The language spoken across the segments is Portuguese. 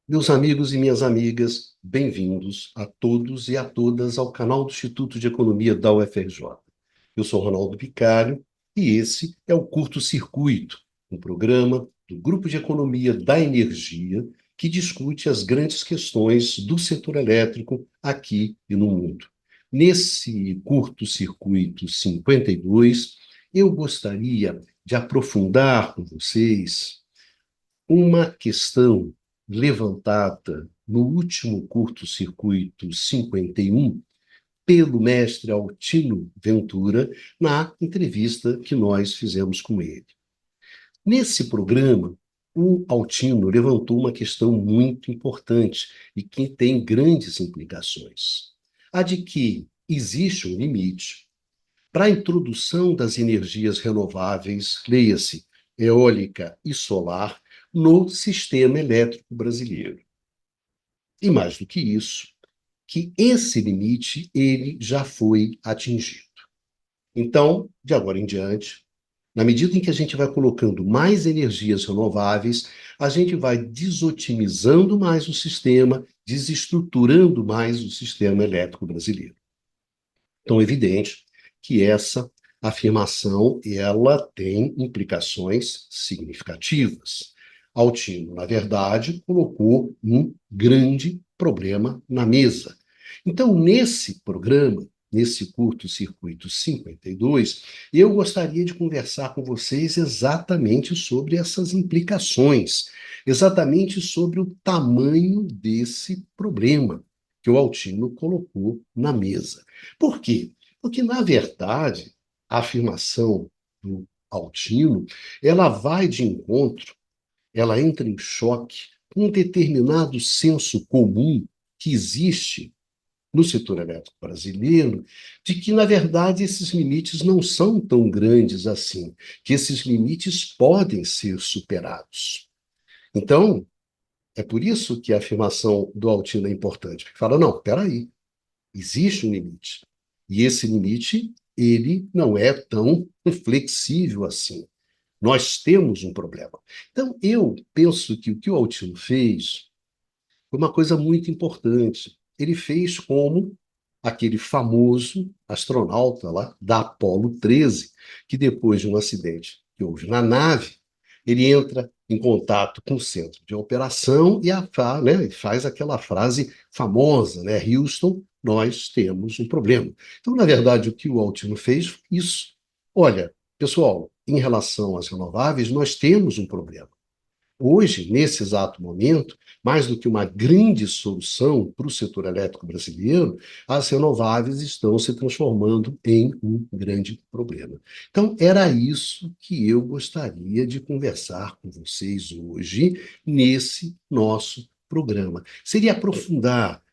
Meus amigos e minhas amigas, bem-vindos a todos e a todas ao canal do Instituto de Economia da UFRJ. Eu sou Ronaldo Picário e esse é o Curto Circuito, um programa do Grupo de Economia da Energia que discute as grandes questões do setor elétrico aqui e no mundo. Nesse Curto Circuito 52, eu gostaria de aprofundar com vocês uma questão levantada no último curto-circuito 51 pelo mestre Altino Ventura na entrevista que nós fizemos com ele. Nesse programa, o Altino levantou uma questão muito importante e que tem grandes implicações. A de que existe um limite para a introdução das energias renováveis, leia-se, eólica e solar, no sistema elétrico brasileiro. E mais do que isso, que esse limite ele já foi atingido. Então, de agora em diante, na medida em que a gente vai colocando mais energias renováveis, a gente vai desotimizando mais o sistema, desestruturando mais o sistema elétrico brasileiro. Então, é evidente que essa afirmação ela tem implicações significativas. Altino, na verdade, colocou um grande problema na mesa. Então, nesse programa, nesse curto-circuito 52, eu gostaria de conversar com vocês exatamente sobre essas implicações, exatamente sobre o tamanho desse problema que o Altino colocou na mesa. Por quê? Porque, na verdade, a afirmação do Altino, ela vai de encontro, ela entra em choque com um determinado senso comum que existe no setor elétrico brasileiro, de que, na verdade, esses limites não são tão grandes assim, que esses limites podem ser superados. Então, é por isso que a afirmação do Altino é importante, porque fala, não, peraí, existe um limite. E esse limite, ele não é tão flexível assim. Nós temos um problema. Então, eu penso que o que o Altino fez foi uma coisa muito importante. Ele fez como aquele famoso astronauta lá da Apollo 13, que depois de um acidente que houve na nave, ele entra em contato com o centro de operação e faz aquela frase famosa, né? Houston, nós temos um problema. Então, na verdade, o que o Altino fez foi isso. Olha, pessoal, em relação às renováveis, nós temos um problema. Hoje, nesse exato momento, mais do que uma grande solução para o setor elétrico brasileiro, as renováveis estão se transformando em um grande problema. Então, era isso que eu gostaria de conversar com vocês hoje, nesse nosso programa. Seria aprofundar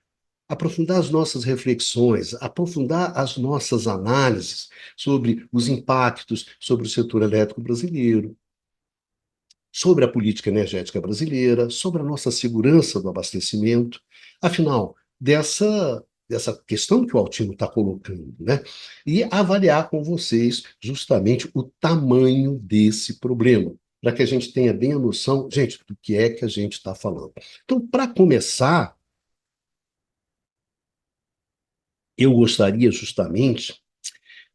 as nossas reflexões, aprofundar as nossas análises sobre os impactos sobre o setor elétrico brasileiro, sobre a política energética brasileira, sobre a nossa segurança do abastecimento. Afinal, dessa questão que o Altino está colocando, né? E avaliar com vocês justamente o tamanho desse problema, para que a gente tenha bem a noção, gente, do que é que a gente está falando. Então, para começar, eu gostaria justamente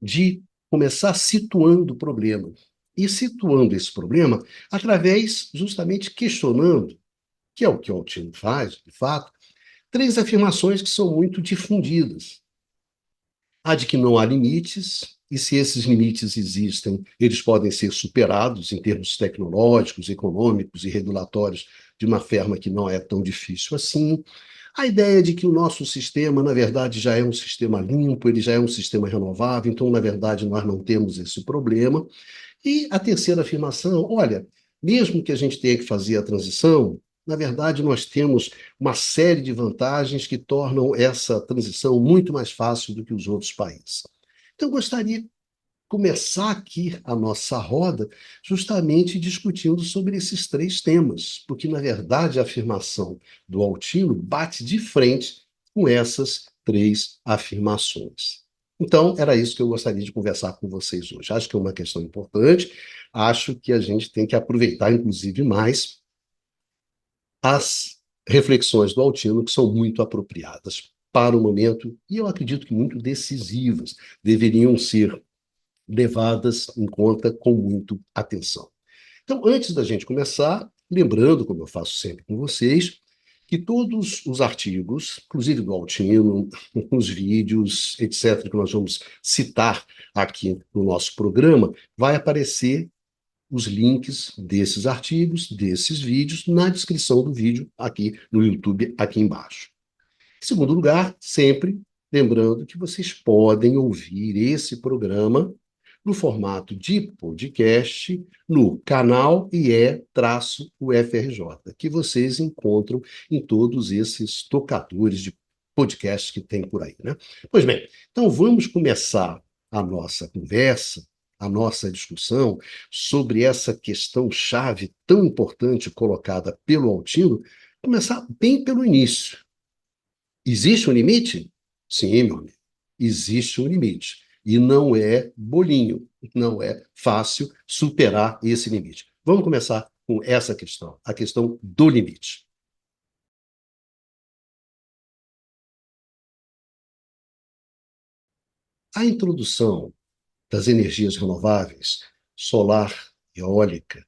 de começar situando o problema. E situando esse problema através, justamente, questionando, que é o que o Altino faz, de fato, três afirmações que são muito difundidas. A de que não há limites, e se esses limites existem, eles podem ser superados em termos tecnológicos, econômicos e regulatórios de uma forma que não é tão difícil assim. A ideia de que o nosso sistema, na verdade, já é um sistema limpo, ele já é um sistema renovável, então, na verdade, nós não temos esse problema. E a terceira afirmação, olha, mesmo que a gente tenha que fazer a transição, na verdade, nós temos uma série de vantagens que tornam essa transição muito mais fácil do que os outros países. Então, eu gostaria de começar aqui a nossa roda justamente discutindo sobre esses três temas, porque, na verdade, a afirmação do Altino bate de frente com essas três afirmações. Então, era isso que eu gostaria de conversar com vocês hoje. Acho que é uma questão importante, acho que a gente tem que aproveitar, inclusive, mais as reflexões do Altino que são muito apropriadas para o momento e eu acredito que muito decisivas, deveriam ser levadas em conta com muito atenção. Então, antes da gente começar, lembrando, como eu faço sempre com vocês, que todos os artigos, inclusive do Altino, os vídeos, etc., que nós vamos citar aqui no nosso programa, vai aparecer os links desses artigos, desses vídeos, na descrição do vídeo aqui no YouTube, aqui embaixo. Em segundo lugar, sempre lembrando que vocês podem ouvir esse programa no formato de podcast no canal IE-UFRJ, que vocês encontram em todos esses tocadores de podcast que tem por aí, né? Pois bem, então vamos começar a nossa conversa, a nossa discussão sobre essa questão chave tão importante colocada pelo Altino, começar bem pelo início. Existe um limite? Sim, meu amigo. Existe um limite. E não é bolinho, não é fácil superar esse limite. Vamos começar com essa questão, a questão do limite. A introdução das energias renováveis, solar, eólica,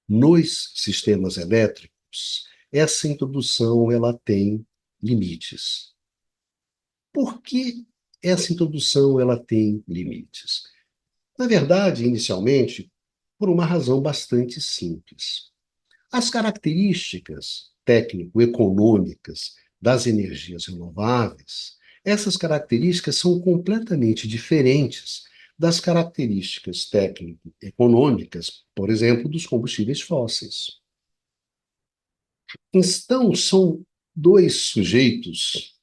nos sistemas elétricos, essa introdução ela tem limites. Por que essa introdução ela tem limites? Na verdade, inicialmente, por uma razão bastante simples. As características técnico-econômicas das energias renováveis, essas características são completamente diferentes das características técnico-econômicas, por exemplo, dos combustíveis fósseis. Então, são dois sujeitos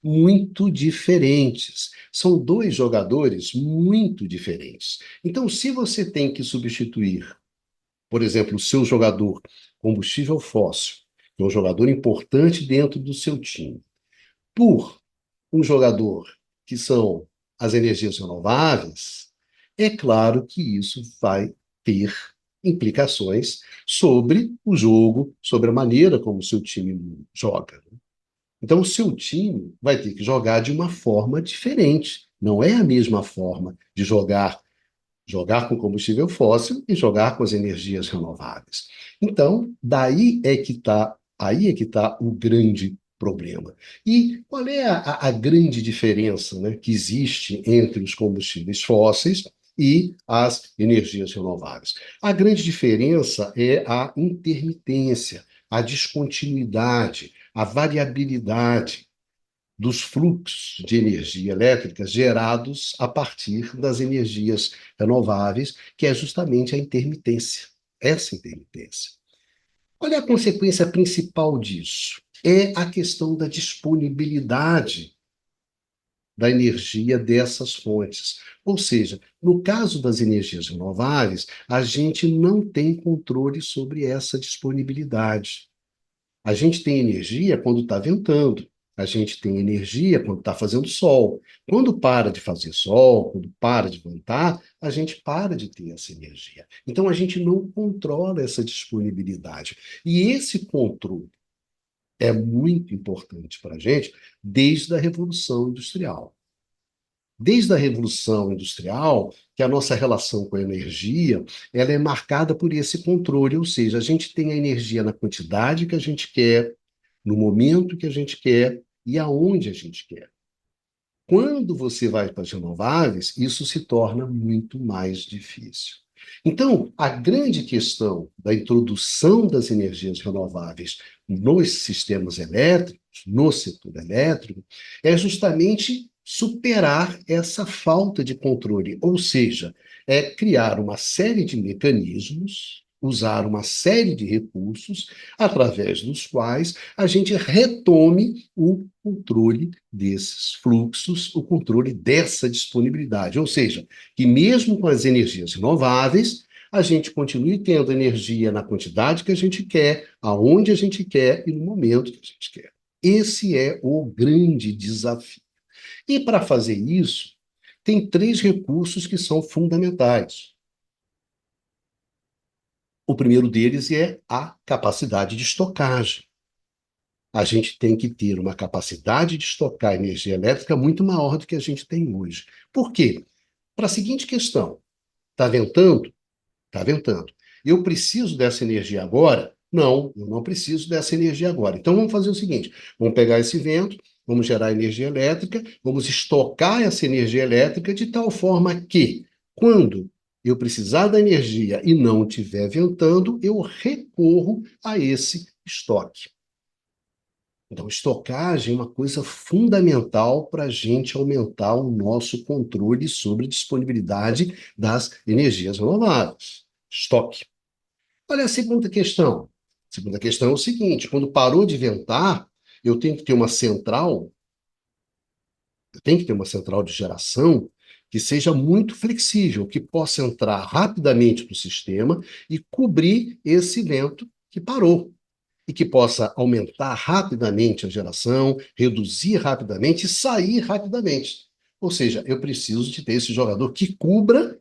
muito diferentes. São dois jogadores muito diferentes. Então, se você tem que substituir, por exemplo, o seu jogador combustível fóssil, que é um jogador importante dentro do seu time, por um jogador que são as energias renováveis, é claro que isso vai ter implicações sobre o jogo, sobre a maneira como o seu time joga. Então, o seu time vai ter que jogar de uma forma diferente. Não é a mesma forma de jogar com combustível fóssil e jogar com as energias renováveis. Então, aí é que está o grande problema. E qual é a grande diferença, né, que existe entre os combustíveis fósseis e as energias renováveis? A grande diferença é a intermitência, a descontinuidade, a variabilidade dos fluxos de energia elétrica gerados a partir das energias renováveis, que é justamente a intermitência, essa intermitência. Qual é a consequência principal disso? É a questão da disponibilidade da energia dessas fontes. Ou seja, no caso das energias renováveis, a gente não tem controle sobre essa disponibilidade. A gente tem energia quando está ventando. A gente tem energia quando está fazendo sol. Quando para de fazer sol, quando para de ventar, a gente para de ter essa energia. Então a gente não controla essa disponibilidade. E esse controle é muito importante para a gente desde a Revolução Industrial. Desde a Revolução Industrial, que a nossa relação com a energia, ela é marcada por esse controle, ou seja, a gente tem a energia na quantidade que a gente quer, no momento que a gente quer e aonde a gente quer. Quando você vai para as renováveis, isso se torna muito mais difícil. Então, a grande questão da introdução das energias renováveis nos sistemas elétricos, no setor elétrico, é justamente superar essa falta de controle, ou seja, é criar uma série de mecanismos, usar uma série de recursos, através dos quais a gente retome o controle desses fluxos, o controle dessa disponibilidade. Ou seja, que mesmo com as energias renováveis, a gente continue tendo energia na quantidade que a gente quer, aonde a gente quer e no momento que a gente quer. Esse é o grande desafio. E para fazer isso, tem três recursos que são fundamentais. O primeiro deles é a capacidade de estocagem. a gente tem que ter uma capacidade de estocar energia elétrica muito maior do que a gente tem hoje. Por quê? Para a seguinte questão: está ventando? Está ventando. Eu preciso dessa energia agora? Não, eu não preciso dessa energia agora. Então vamos fazer o seguinte: vamos pegar esse vento, vamos gerar energia elétrica, vamos estocar essa energia elétrica de tal forma que, quando eu precisar da energia e não estiver ventando, eu recorro a esse estoque. Então, estocagem é uma coisa fundamental para a gente aumentar o nosso controle sobre a disponibilidade das energias renováveis. Estoque. Olha a segunda questão. A segunda questão é o seguinte: quando parou de ventar, eu tenho que ter uma central, eu tenho que ter uma central de geração que seja muito flexível, que possa entrar rapidamente no sistema e cobrir esse vento que parou e que possa aumentar rapidamente a geração, reduzir rapidamente e sair rapidamente. Ou seja, eu preciso de ter esse jogador que cubra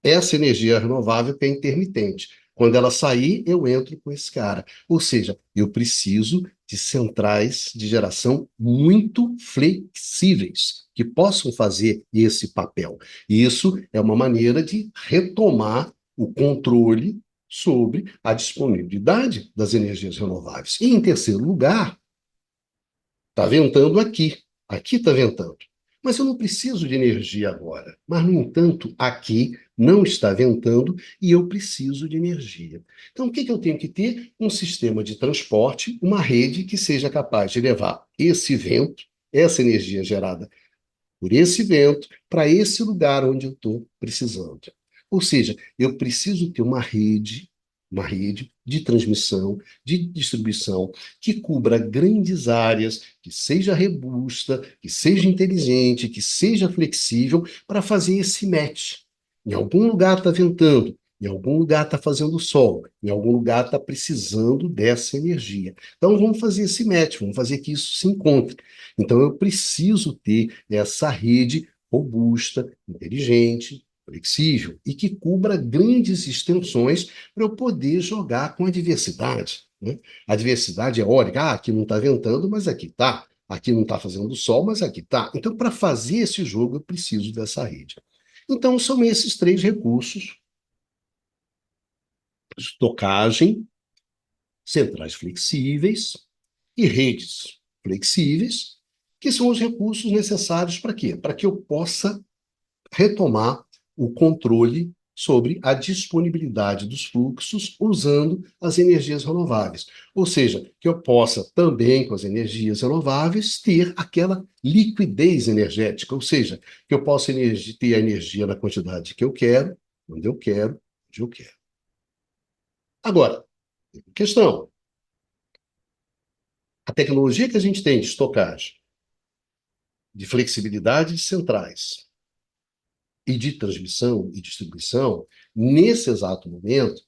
essa energia renovável que é intermitente. Quando ela sair, eu entro com esse cara. Ou seja, eu preciso de centrais de geração muito flexíveis, que possam fazer esse papel. E isso é uma maneira de retomar o controle sobre a disponibilidade das energias renováveis. E, em terceiro lugar, está ventando aqui. Aqui está ventando. Mas eu não preciso de energia agora. Mas, no entanto, aqui não está ventando e eu preciso de energia. Então, o que que eu tenho que ter? Um sistema de transporte, uma rede que seja capaz de levar esse vento, essa energia gerada por esse vento, para esse lugar onde eu estou precisando. Ou seja, eu preciso ter uma rede de transmissão, de distribuição, que cubra grandes áreas, que seja robusta, que seja inteligente, que seja flexível, para fazer esse match. Em algum lugar está ventando, em algum lugar está fazendo sol, em algum lugar está precisando dessa energia. Então vamos fazer esse match, vamos fazer que isso se encontre. Então eu preciso ter essa rede robusta, inteligente, flexível e que cubra grandes extensões para eu poder jogar com a diversidade, né? A diversidade eólica, aqui não está ventando, mas aqui está. Aqui não está fazendo sol, mas aqui está. Então, para fazer esse jogo, eu preciso dessa rede. Então, são esses três recursos: estocagem, centrais flexíveis e redes flexíveis, que são os recursos necessários para quê? Para que eu possa retomar o controle sobre a disponibilidade dos fluxos usando as energias renováveis. Ou seja, que eu possa também, com as energias renováveis, ter aquela liquidez energética, ou seja, que eu possa ter a energia na quantidade que eu quero, quando eu quero, onde eu quero. Agora, questão: a tecnologia que a gente tem de estocagem, de flexibilidade de centrais e de transmissão e distribuição, nesse exato momento,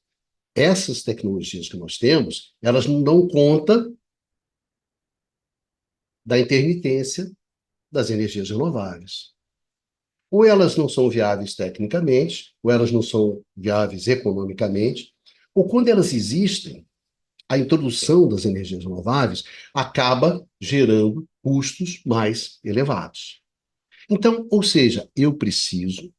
essas tecnologias que nós temos, elas não dão conta da intermitência das energias renováveis. Ou elas não são viáveis tecnicamente, ou elas não são viáveis economicamente, ou quando elas existem, a introdução das energias renováveis acaba gerando custos mais elevados. Então, ou seja, eu preciso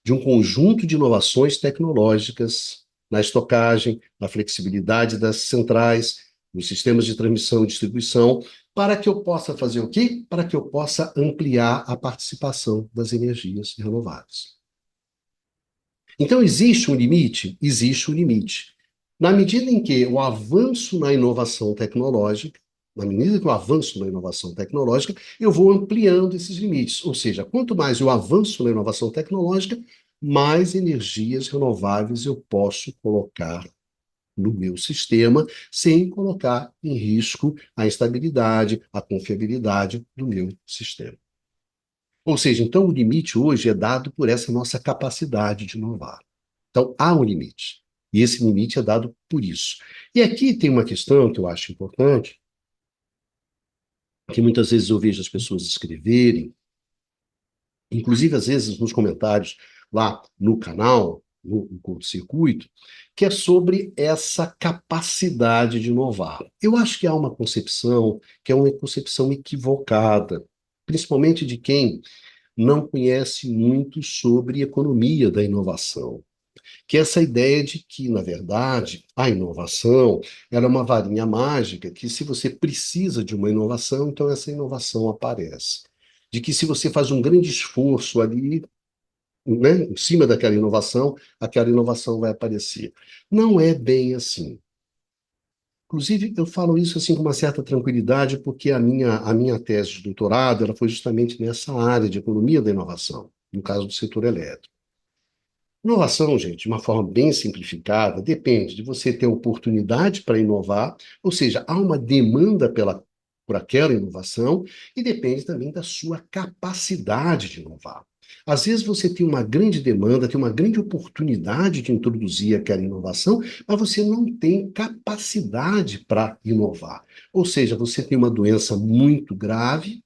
de um conjunto de inovações tecnológicas na estocagem, na flexibilidade das centrais, nos sistemas de transmissão e distribuição, para que eu possa fazer o quê? Para que eu possa ampliar a participação das energias renováveis. Então, existe um limite? Existe um limite. Na medida em que o avanço na inovação tecnológica, na medida que eu avanço na inovação tecnológica, eu vou ampliando esses limites. Ou seja, quanto mais eu avanço na inovação tecnológica, mais energias renováveis eu posso colocar no meu sistema, sem colocar em risco a estabilidade, a confiabilidade do meu sistema. Ou seja, então o limite hoje é dado por essa nossa capacidade de inovar. Então há um limite. E esse limite é dado por isso. E aqui tem uma questão que eu acho importante, que muitas vezes eu vejo as pessoas escreverem, inclusive às vezes nos comentários lá no canal, no curto-circuito, que é sobre essa capacidade de inovar. Eu acho que há uma concepção que é uma concepção equivocada, principalmente de quem não conhece muito sobre economia da inovação, que é essa ideia de que, na verdade, a inovação era uma varinha mágica, que se você precisa de uma inovação, então essa inovação aparece. De que se você faz um grande esforço ali, né, em cima daquela inovação, aquela inovação vai aparecer. Não é bem assim. Inclusive, eu falo isso assim com uma certa tranquilidade, porque a minha tese de doutorado ela foi justamente nessa área de economia da inovação, no caso do setor elétrico. Inovação, gente, de uma forma bem simplificada, depende de você ter oportunidade para inovar, ou seja, há uma demanda por aquela inovação, e depende também da sua capacidade de inovar. Às vezes você tem uma grande demanda, tem uma grande oportunidade de introduzir aquela inovação, mas você não tem capacidade para inovar. Ou seja, você tem uma doença muito grave,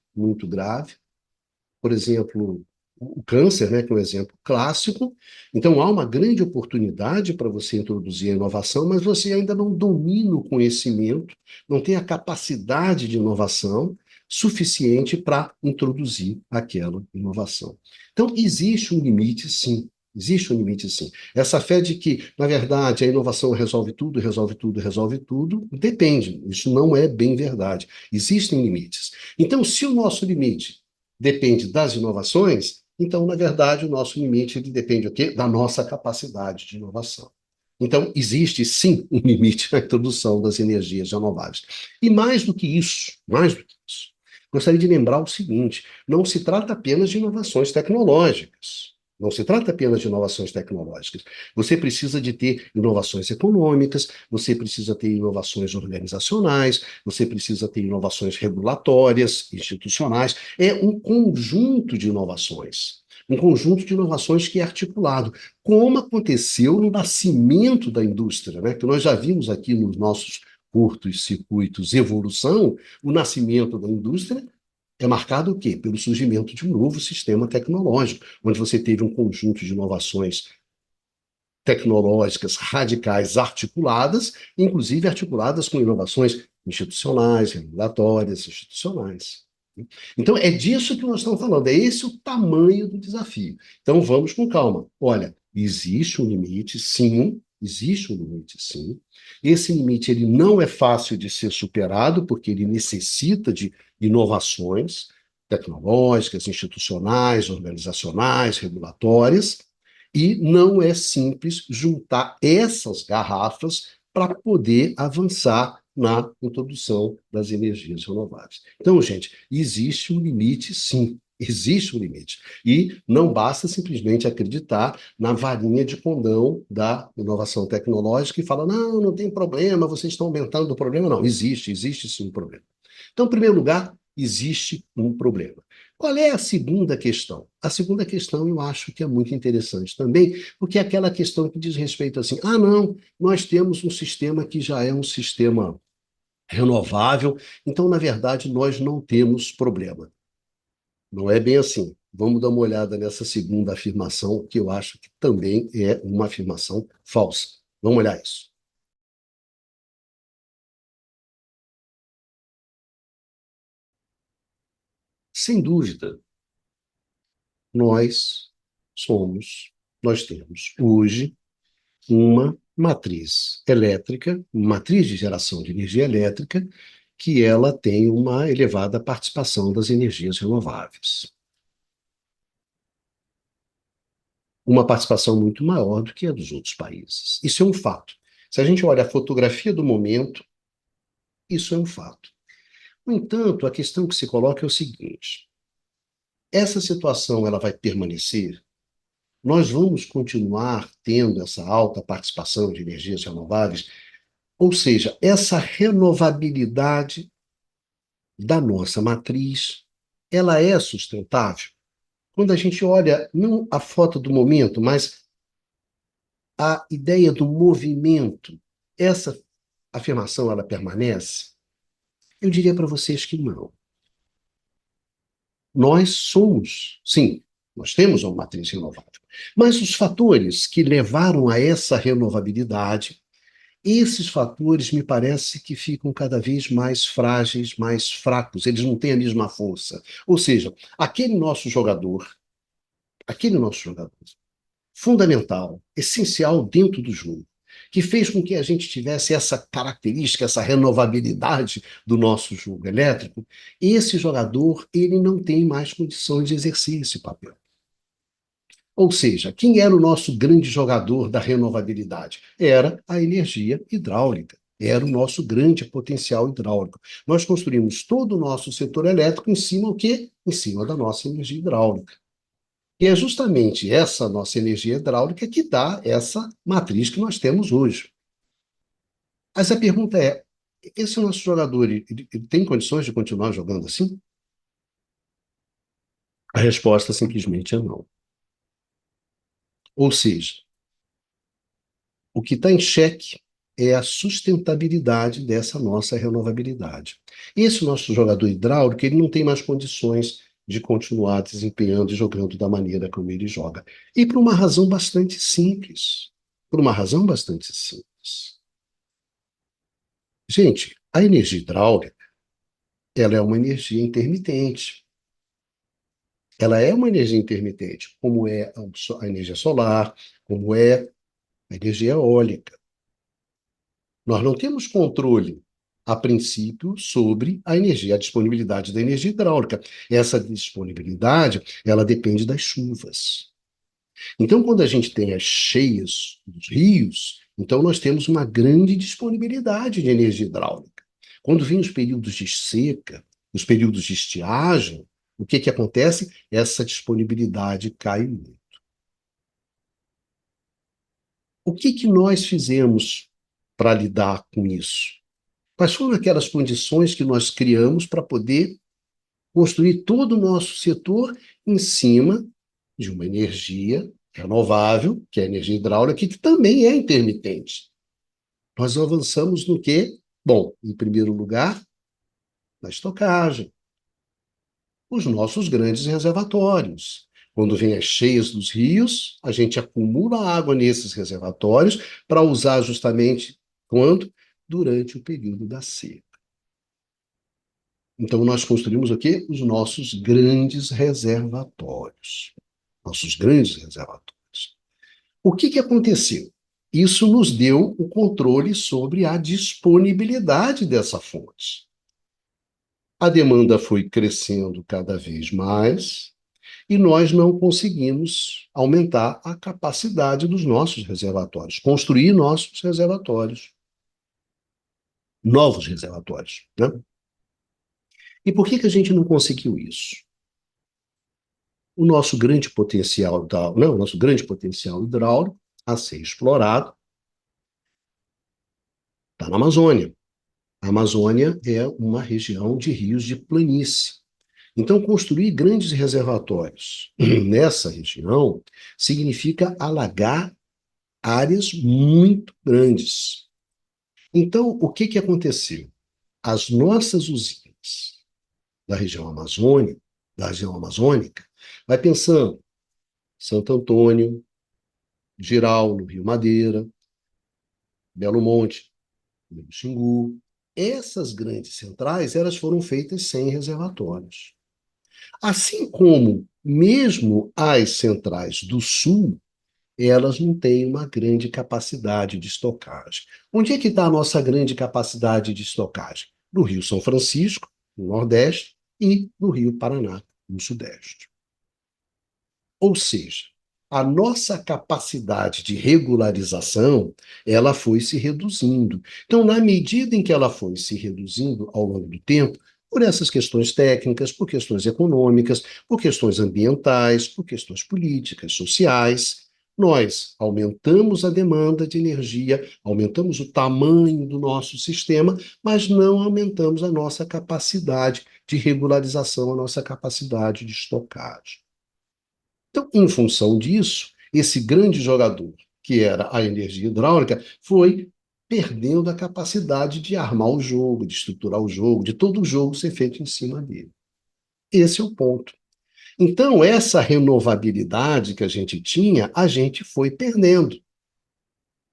por exemplo, o câncer, né, que é um exemplo clássico. Então, há uma grande oportunidade para você introduzir a inovação, mas você ainda não domina o conhecimento, não tem a capacidade de inovação suficiente para introduzir aquela inovação. Então, existe um limite, sim. Existe um limite, sim. Essa fé de que, na verdade, a inovação resolve tudo, resolve tudo, resolve tudo, depende. Isso não é bem verdade. Existem limites. Então, se o nosso limite depende das inovações, então, na verdade, o nosso limite ele depende o quê? Da nossa capacidade de inovação. Então, existe sim um limite na introdução das energias renováveis. E mais do que isso, gostaria de lembrar o seguinte: não se trata apenas de inovações tecnológicas. Não se trata apenas de inovações tecnológicas. Você precisa de ter inovações econômicas, você precisa ter inovações organizacionais, você precisa ter inovações regulatórias, institucionais. É um conjunto de inovações. Um conjunto de inovações que é articulado, como aconteceu no nascimento da indústria, né? Que nós já vimos aqui nos nossos curtos circuitos evolução, o nascimento da indústria é marcado o quê? Pelo surgimento de um novo sistema tecnológico, onde você teve um conjunto de inovações tecnológicas radicais articuladas, inclusive articuladas com inovações institucionais, regulatórias, institucionais. Então, é disso que nós estamos falando, é esse o tamanho do desafio. Então, vamos com calma. Olha, existe um limite, sim, existe um limite, sim. Esse limite ele não é fácil de ser superado, porque ele necessita de inovações tecnológicas, institucionais, organizacionais, regulatórias, e não é simples juntar essas garrafas para poder avançar na introdução das energias renováveis. Então, gente, existe um limite, sim. Existe um limite. E não basta simplesmente acreditar na varinha de condão da inovação tecnológica e falar, não, não tem problema, vocês estão aumentando o problema. Não, existe sim um problema. Então, em primeiro lugar, existe um problema. Qual é a segunda questão? A segunda questão eu acho que é muito interessante também, porque é aquela questão que diz respeito assim, não, nós temos um sistema que já é um sistema renovável, então, na verdade, nós não temos problema. Não é bem assim. Vamos dar uma olhada nessa segunda afirmação, que eu acho que também é uma afirmação falsa. Vamos olhar isso. Sem dúvida, nós nós temos hoje uma matriz elétrica, matriz de geração de energia elétrica, que ela tem uma elevada participação das energias renováveis. Uma participação muito maior do que a dos outros países. Isso é um fato. Se a gente olha a fotografia do momento, isso é um fato. No entanto, a questão que se coloca é o seguinte: essa situação ela vai permanecer? Nós vamos continuar tendo essa alta participação de energias renováveis? Ou seja, essa renovabilidade da nossa matriz, ela é sustentável? Quando a gente olha não a foto do momento, mas a ideia do movimento, essa afirmação ela permanece? Eu diria para vocês que não. Nós somos, sim, Nós temos uma matriz renovável. Mas os fatores que levaram a essa renovabilidade, esses fatores me parece que ficam cada vez mais frágeis, mais fracos, eles não têm a mesma força. Ou seja, aquele nosso jogador, fundamental, essencial dentro do jogo, que fez com que a gente tivesse essa característica, essa renovabilidade do nosso jogo elétrico, esse jogador, ele não tem mais condições de exercer esse papel. Ou seja, quem era o nosso grande jogador da renovabilidade? Era a energia hidráulica. Era o nosso grande potencial hidráulico. Nós construímos todo o nosso setor elétrico em cima o quê? Em cima da nossa energia hidráulica. E é justamente essa nossa energia hidráulica que dá essa matriz que nós temos hoje. Mas a pergunta é: esse nosso jogador, ele tem condições de continuar jogando assim? A resposta simplesmente é não. Ou seja, o que está em xeque é a sustentabilidade dessa nossa renovabilidade. Esse nosso jogador hidráulico, ele não tem mais condições de continuar desempenhando e jogando da maneira como ele joga. E por uma razão bastante simples. Por uma razão bastante simples. Gente, a energia hidráulica, ela é uma energia intermitente. Ela é uma energia intermitente, como é a energia solar, como é a energia eólica. Nós não temos controle, a princípio, sobre a energia, a disponibilidade da energia hidráulica. Essa disponibilidade, ela depende das chuvas. Então, quando a gente tem as cheias dos rios, então nós temos uma grande disponibilidade de energia hidráulica. Quando vem os períodos de seca, os períodos de estiagem, o que acontece? Essa disponibilidade cai muito. O que nós fizemos para lidar com isso? Quais foram aquelas condições que nós criamos para poder construir todo o nosso setor em cima de uma energia renovável, que é a energia hidráulica, que também é intermitente? Nós avançamos no quê? Bom, em primeiro lugar, na estocagem, os nossos grandes reservatórios. Quando vem as cheias dos rios, a gente acumula água nesses reservatórios para usar justamente quando? Durante o período da seca. Então, nós construímos o quê? Os nossos grandes reservatórios. Nossos grandes reservatórios. O que aconteceu? Isso nos deu o controle sobre a disponibilidade dessa fonte. A demanda foi crescendo cada vez mais e nós não conseguimos aumentar a capacidade dos nossos reservatórios, construir nossos reservatórios, novos reservatórios, né? E por que a gente não conseguiu isso? O nosso grande potencial, não, o nosso grande potencial hidráulico a ser explorado está na Amazônia. A Amazônia é uma região de rios de planície. Então, construir grandes reservatórios nessa região significa alagar áreas muito grandes. Então, o que aconteceu? As nossas usinas da região amazônica, vai pensando Santo Antônio, Jirau, no Rio Madeira, Belo Monte, no Rio Xingu. Essas grandes centrais, elas foram feitas sem reservatórios. Assim como mesmo as centrais do sul, elas não têm uma grande capacidade de estocagem. Onde é que está a nossa grande capacidade de estocagem? No Rio São Francisco, no Nordeste, e no Rio Paraná, no Sudeste. Ou seja, a nossa capacidade de regularização, ela foi se reduzindo. Então, na medida em que ela foi se reduzindo ao longo do tempo, por essas questões técnicas, por questões econômicas, por questões ambientais, por questões políticas, sociais, nós aumentamos a demanda de energia, aumentamos o tamanho do nosso sistema, mas não aumentamos a nossa capacidade de regularização, a nossa capacidade de estocagem. Então, em função disso, esse grande jogador, que era a energia hidráulica, foi perdendo a capacidade de armar o jogo, de estruturar o jogo, de todo o jogo ser feito em cima dele. Esse é o ponto. Então, essa renovabilidade que a gente tinha, a gente foi perdendo.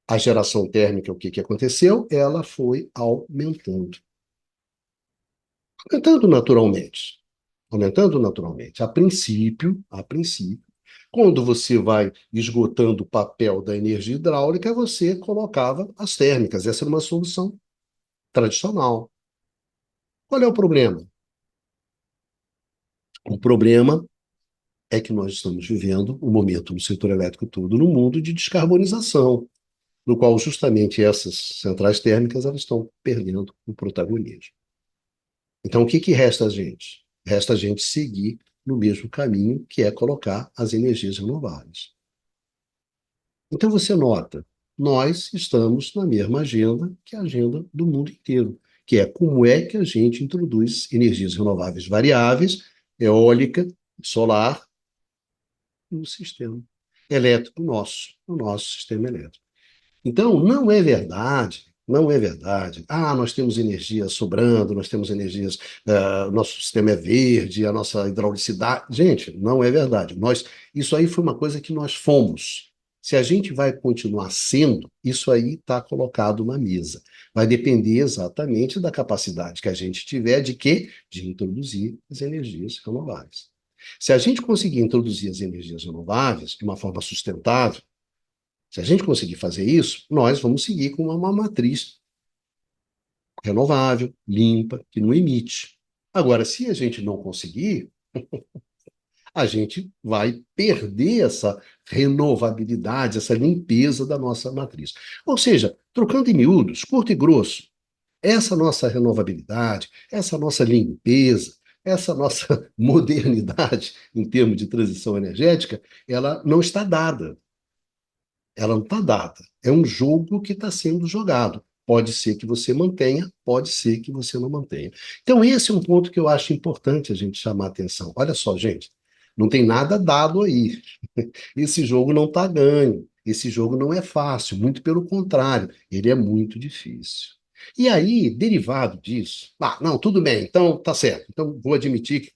A geração térmica, o que que aconteceu? Ela foi aumentando. Aumentando naturalmente. Aumentando naturalmente. A princípio, quando você vai esgotando o papel da energia hidráulica, você colocava as térmicas. Essa era uma solução tradicional. Qual é o problema? O problema é que nós estamos vivendo um momento no setor elétrico todo no mundo de descarbonização, no qual justamente essas centrais térmicas elas estão perdendo o protagonismo. Então, o que que resta a gente? Resta a gente seguir no mesmo caminho, que é colocar as energias renováveis. Então, você nota, nós estamos na mesma agenda que a agenda do mundo inteiro, que é como é que a gente introduz energias renováveis variáveis, eólica, solar, no sistema elétrico nosso, no nosso sistema elétrico. Então, não é verdade. Ah, nós temos energia sobrando, nós temos energias, nosso sistema é verde, a nossa hidraulicidade. Gente, não é verdade. Isso aí foi uma coisa que nós fomos. Se a gente vai continuar sendo, isso aí está colocado na mesa. Vai depender exatamente da capacidade que a gente tiver de quê? De introduzir as energias renováveis. Se a gente conseguir introduzir as energias renováveis de uma forma sustentável, se a gente conseguir fazer isso, nós vamos seguir com uma matriz renovável, limpa, que não emite. Agora, se a gente não conseguir, a gente vai perder essa renovabilidade, essa limpeza da nossa matriz. Ou seja, trocando em miúdos, curto e grosso, essa nossa renovabilidade, essa nossa limpeza, essa nossa modernidade em termos de transição energética, ela não está dada. Ela não está dada. É um jogo que está sendo jogado. Pode ser que você mantenha, pode ser que você não mantenha. Então, esse é um ponto que eu acho importante a gente chamar a atenção. Olha só, gente, não tem nada dado aí. Esse jogo não está ganho. Esse jogo não é fácil, muito pelo contrário, ele é muito difícil. E aí, derivado disso, não, tudo bem, então tá certo. Então vou admitir que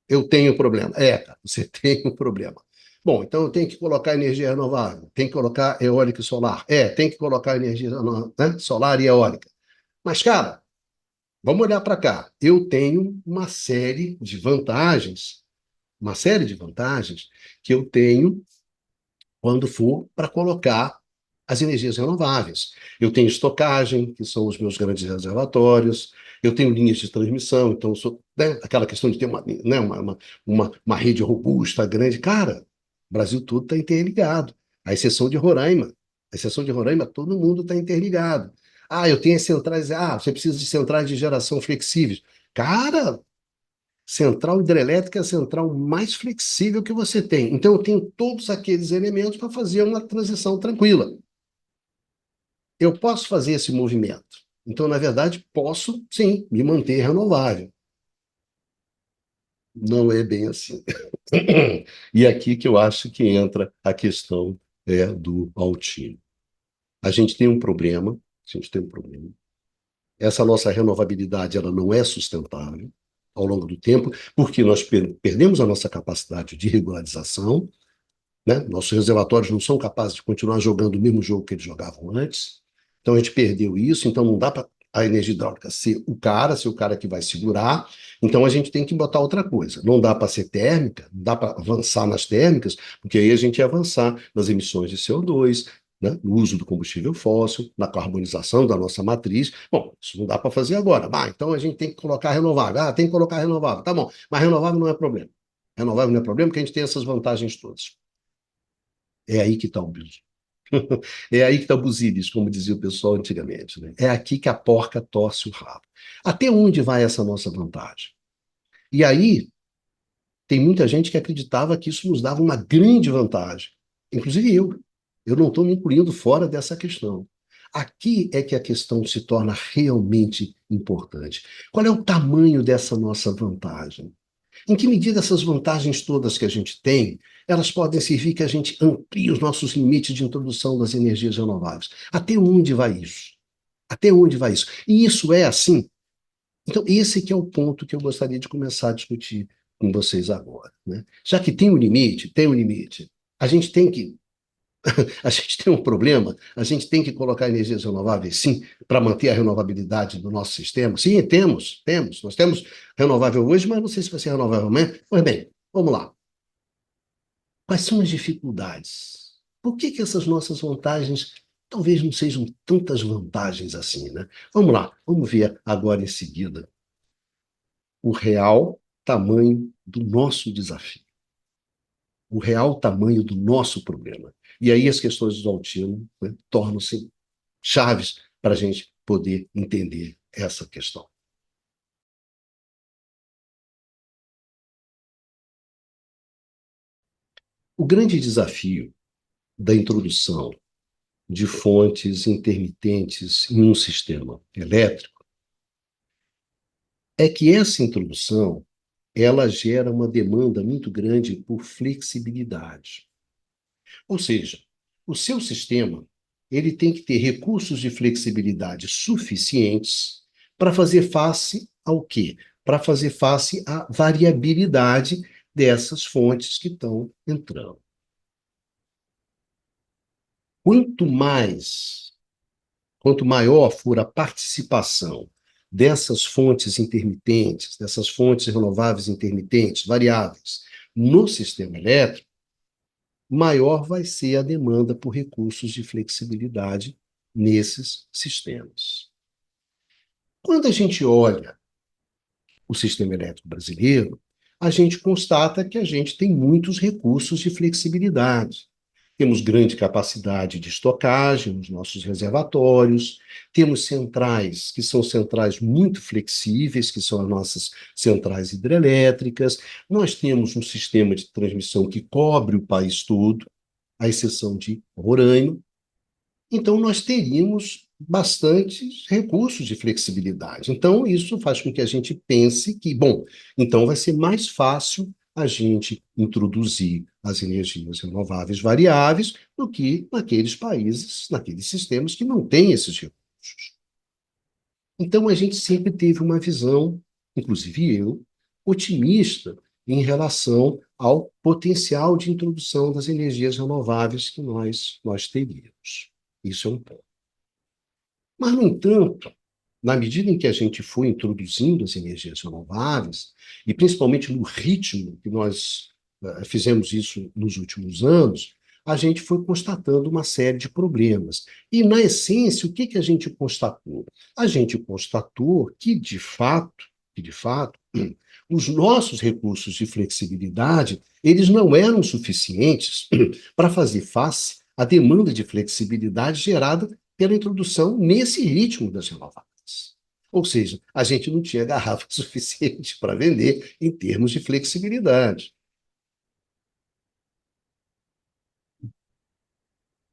eu tenho problema. É, cara, você tem um problema. Bom, então eu tenho que colocar energia renovável, tem que colocar eólica e solar. É, tem que colocar energia, né, solar e eólica. Mas, cara, vamos olhar para cá. Eu tenho uma série de vantagens que eu tenho quando for para colocar as energias renováveis. Eu tenho estocagem, que são os meus grandes reservatórios, eu tenho linhas de transmissão, então sou, né, aquela questão de ter né, uma rede robusta, grande. Cara, o Brasil todo está interligado, à exceção de Roraima. À exceção de Roraima, todo mundo está interligado. Ah, eu tenho as centrais. Ah, você precisa de centrais de geração flexíveis. Cara, central hidrelétrica é a central mais flexível que você tem. Então, eu tenho todos aqueles elementos para fazer uma transição tranquila. Eu posso fazer esse movimento. Então, na verdade, posso, sim, me manter renovável. Não é bem assim. E aqui que eu acho que entra a questão do Altino. A gente tem um problema, a gente tem um problema. Essa nossa renovabilidade ela não é sustentável ao longo do tempo, porque nós perdemos a nossa capacidade de regularização, né? Nossos reservatórios não são capazes de continuar jogando o mesmo jogo que eles jogavam antes. Então a gente perdeu isso, então não dá para a energia hidráulica ser o cara que vai segurar. Então a gente tem que botar outra coisa. Não dá para ser térmica, não dá para avançar nas térmicas, porque aí a gente ia avançar nas emissões de CO2, né, no uso do combustível fóssil, na carbonização da nossa matriz. Bom, isso não dá para fazer agora. Então a gente tem que colocar renovável. Ah, tem que colocar renovável. Tá bom, mas renovável não é problema. Renovável não é problema porque a gente tem essas vantagens todas. É aí que está o bicho. É aí que está o buzilis, como dizia o pessoal antigamente. Né? É aqui que a porca torce o rabo. Até onde vai essa nossa vantagem? E aí, tem muita gente que acreditava que isso nos dava uma grande vantagem. Inclusive eu. Eu não estou me incluindo fora dessa questão. Aqui é que a questão se torna realmente importante. Qual é o tamanho dessa nossa vantagem? Em que medida essas vantagens todas que a gente tem, elas podem servir que a gente amplie os nossos limites de introdução das energias renováveis? Até onde vai isso? Até onde vai isso? E isso é assim? Então, esse que é o ponto que eu gostaria de começar a discutir com vocês agora, né? Já que tem um limite, tem um limite. A gente tem que a gente tem um problema, a gente tem que colocar energias renováveis, sim, para manter a renovabilidade do nosso sistema. Sim, temos. Nós temos renovável hoje, mas não sei se vai ser renovável amanhã. Pois bem, vamos lá. Quais são as dificuldades? Por que que essas nossas vantagens talvez não sejam tantas vantagens assim, né? Vamos lá, vamos ver agora em seguida o real tamanho do nosso desafio, o real tamanho do nosso problema. E aí as questões do autismo, né, tornam-se chaves para a gente poder entender essa questão. O grande desafio da introdução de fontes intermitentes em um sistema elétrico é que essa introdução ela gera uma demanda muito grande por flexibilidade. Ou seja, o seu sistema ele tem que ter recursos de flexibilidade suficientes para fazer face ao quê? Para fazer face à variabilidade dessas fontes que estão entrando. Quanto mais, quanto maior for a participação dessas fontes intermitentes, dessas fontes renováveis intermitentes, variáveis, no sistema elétrico, maior vai ser a demanda por recursos de flexibilidade nesses sistemas. Quando a gente olha o sistema elétrico brasileiro, a gente constata que a gente tem muitos recursos de flexibilidade. Temos grande capacidade de estocagem nos nossos reservatórios, temos centrais, que são centrais muito flexíveis, que são as nossas centrais hidrelétricas, nós temos um sistema de transmissão que cobre o país todo, à exceção de Roraima. Então, nós teríamos bastantes recursos de flexibilidade. Então, isso faz com que a gente pense que, bom, então vai ser mais fácil a gente introduzir as energias renováveis variáveis do que naqueles países, naqueles sistemas que não têm esses recursos. Então, a gente sempre teve uma visão, inclusive eu, otimista em relação ao potencial de introdução das energias renováveis que nós teríamos. Isso é um ponto. Mas, no entanto, na medida em que a gente foi introduzindo as energias renováveis, e principalmente no ritmo que nós fizemos isso nos últimos anos, a gente foi constatando uma série de problemas. E, na essência, o que que a gente constatou? A gente constatou que de fato, os nossos recursos de flexibilidade, eles não eram suficientes para fazer face à demanda de flexibilidade gerada pela introdução nesse ritmo das renováveis. Ou seja, a gente não tinha garrafa suficiente para vender em termos de flexibilidade.